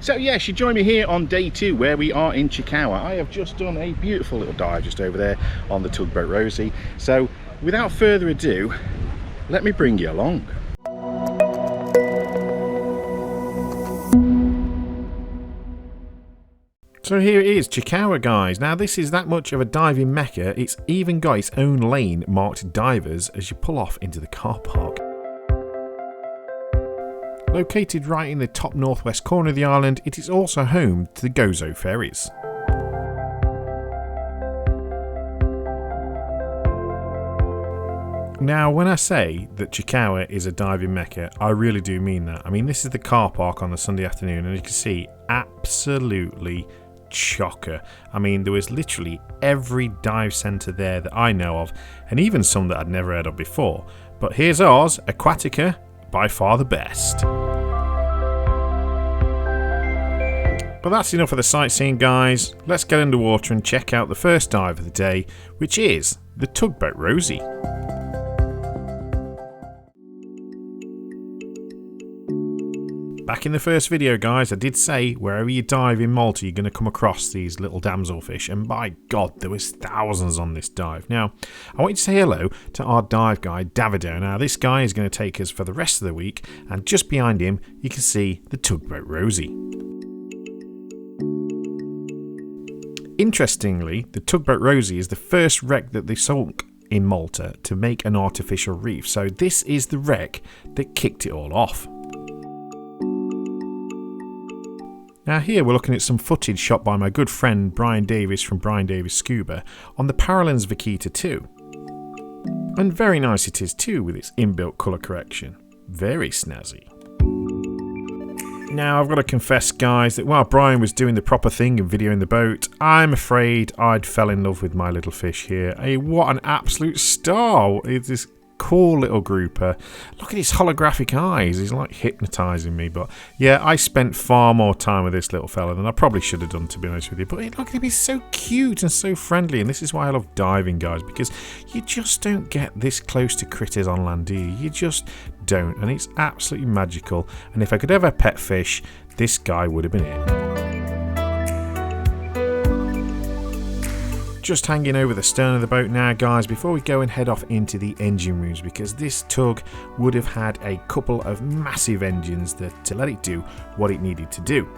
So yes, you join me here on day 2 where we are in Cirkewwa. I have just done a beautiful little dive just over there on the Tugboat Rozi. So without further ado, let me bring you along. So here it is, Cirkewwa, guys. Now this is that much of a diving mecca, it's even got its own lane marked divers as you pull off into the car park. Located right in the top northwest corner of the island, it is also home to the Gozo ferries. Now when I say that Cirkewwa is a diving mecca, I really do mean that. I mean, this is the car park on a Sunday afternoon and you can see absolutely chocker. I mean, there was literally every dive centre there that I know of, and even some that I'd never heard of before. But here's ours, Aquatica, by far the best. But that's enough of the sightseeing, guys. Let's get underwater and check out the first dive of the day, which is the Tugboat Rozi. Back in the first video, guys, I did say wherever you dive in Malta, you're going to come across these little damselfish, and by God, there was thousands on this dive. Now, I want you to say hello to our dive guide, Davido. Now, this guy is going to take us for the rest of the week, and just behind him, you can see the Tugboat Rozi. Interestingly, the Tugboat Rozi is the first wreck that they sunk in Malta to make an artificial reef, so this is the wreck that kicked it all off. Now here we're looking at some footage shot by my good friend Brian Davis from Brian Davis Scuba on the Paralens Vaquita 2. And very nice it is too, with its inbuilt colour correction. Very snazzy. Now I've got to confess, guys, that while Brian was doing the proper thing and videoing the boat, I'm afraid I'd fell in love with my little fish here. Hey, what an absolute star! It's this cool little grouper. Look at his holographic eyes, he's like hypnotising me. But yeah, I spent far more time with this little fella than I probably should have done, to be honest with you. But look at him, he's so cute and so friendly, and this is why I love diving, guys, because you just don't get this close to critters on land, do you? You just don't, and it's absolutely magical. And if I could ever pet fish, this guy would have been it. Just hanging over the stern of the boat now, guys, before we go and head off into the engine rooms, because this tug would have had a couple of massive engines to let it do what it needed to do.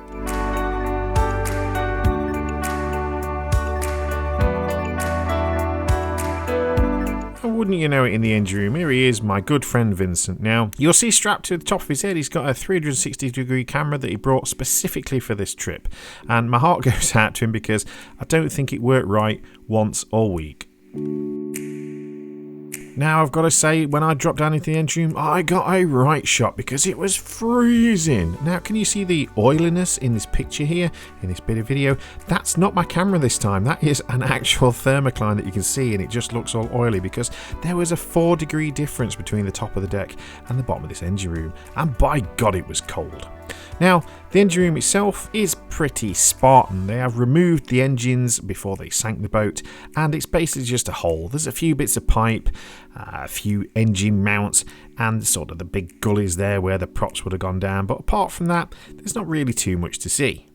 Wouldn't you know it, in the engine room, here he is, my good friend Vincent. Now, you'll see strapped to the top of his head, he's got a 360-degree camera that he brought specifically for this trip. And my heart goes out to him because I don't think it worked right once all week. Now, I've got to say, when I dropped down into the engine room, I got a right shot because it was freezing. Now, can you see the oiliness in this picture here, in this bit of video? That's not my camera this time. That is an actual thermocline that you can see, and it just looks all oily because there was a 4-degree difference between the top of the deck and the bottom of this engine room. And by God, it was cold. Now, the engine room itself is pretty Spartan. They have removed the engines before they sank the boat, and it's basically just a hole. There's a few bits of pipe, a few engine mounts, and sort of the big gullies there where the props would have gone down. But apart from that, there's not really too much to see.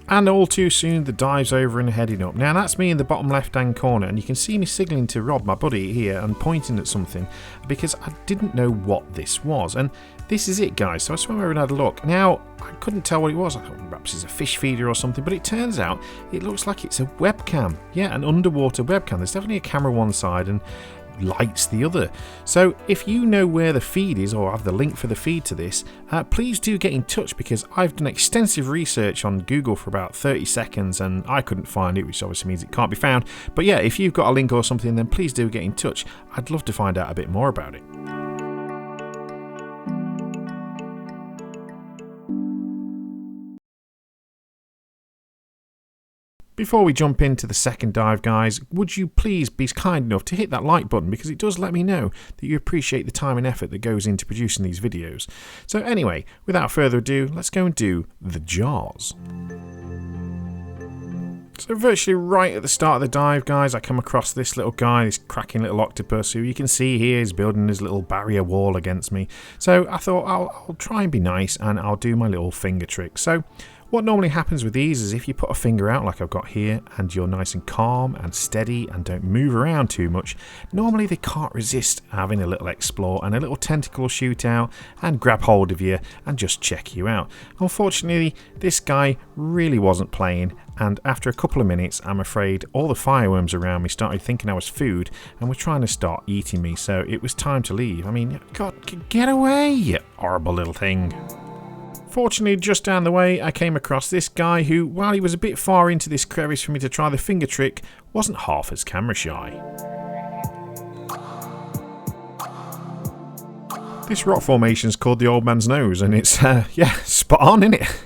And all too soon, the dive's over and heading up. Now, that's me in the bottom left-hand corner, and you can see me signalling to Rob, my buddy here, and pointing at something, because I didn't know what this was. And this is it, guys. So I swam over and had a look. Now, I couldn't tell what it was. I thought perhaps it's a fish feeder or something, but it turns out it looks like it's a webcam. Yeah, an underwater webcam. There's definitely a camera one side and lights the other. So if you know where the feed is or have the link for the feed to this, please do get in touch, because I've done extensive research on Google for about 30 seconds and I couldn't find it, which obviously means it can't be found. But yeah, if you've got a link or something, then please do get in touch. I'd love to find out a bit more about it. Before we jump into the second dive, guys, would you please be kind enough to hit that like button, because it does let me know that you appreciate the time and effort that goes into producing these videos. So anyway, without further ado, let's go and do the jaws. So virtually right at the start of the dive, guys, I come across this little guy, this cracking little octopus, who you can see here is building his little barrier wall against me. So I thought I'll try and be nice, and I'll do my little finger trick. So what normally happens with these is if you put a finger out like I've got here and you're nice and calm and steady and don't move around too much, normally they can't resist having a little explore, and a little tentacle will shoot out and grab hold of you and just check you out. Unfortunately, this guy really wasn't playing, and after a couple of minutes, I'm afraid all the fireworms around me started thinking I was food and were trying to start eating me, so it was time to leave. I mean, God, get away, you horrible little thing. Fortunately, just down the way, I came across this guy who, while he was a bit far into this crevice for me to try the finger trick, wasn't half as camera shy. This rock formation is called the Old Man's Nose, and it's, yeah, spot on, isn't it?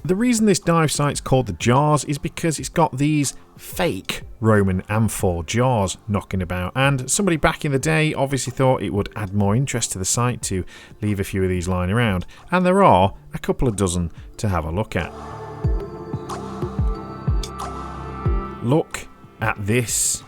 The reason this dive site's called the Jars is because it's got these fake Roman amphor jars knocking about, and somebody back in the day obviously thought it would add more interest to the site to leave a few of these lying around, and there are a couple of dozen to have a look at. Look at this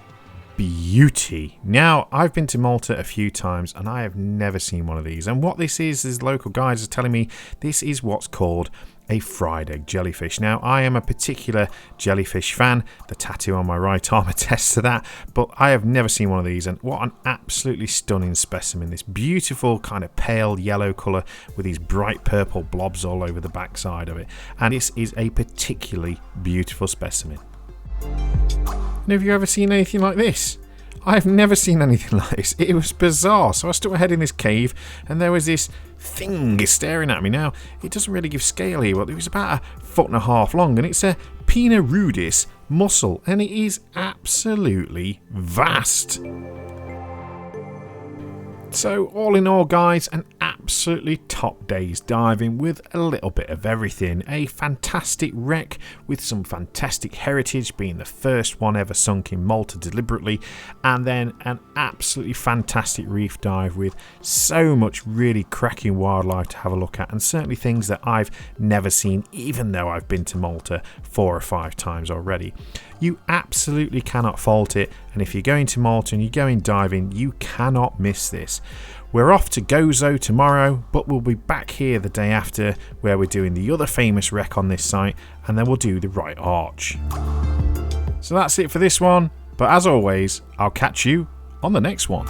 beauty. Now, I've been to Malta a few times and I have never seen one of these, and what this is local guides are telling me this is what's called a fried egg jellyfish. Now, I am a particular jellyfish fan. The tattoo on my right arm attests to that, but I have never seen one of these, and what an absolutely stunning specimen. This beautiful kind of pale yellow colour with these bright purple blobs all over the backside of it, and this is a particularly beautiful specimen. And have you ever seen anything like this? I've never seen anything like this. It was bizarre. So I stuck my head in this cave and there was this thing staring at me. Now, it doesn't really give scale here, but it was about 1.5 foot long, and it's a Pinna rudis mussel, and it is absolutely vast. So all in all, guys, an absolutely top day's diving with a little bit of everything. A fantastic wreck with some fantastic heritage, being the first one ever sunk in Malta deliberately, and then an absolutely fantastic reef dive with so much really cracking wildlife to have a look at, and certainly things that I've never seen, even though I've been to Malta 4 or 5 times already. You absolutely cannot fault it, and if you're going to Malta and you're going diving, you cannot miss this. We're off to Gozo tomorrow, but we'll be back here the day after, where we're doing the other famous wreck on this site, and then we'll do the right arch. So that's it for this one, but as always, I'll catch you on the next one.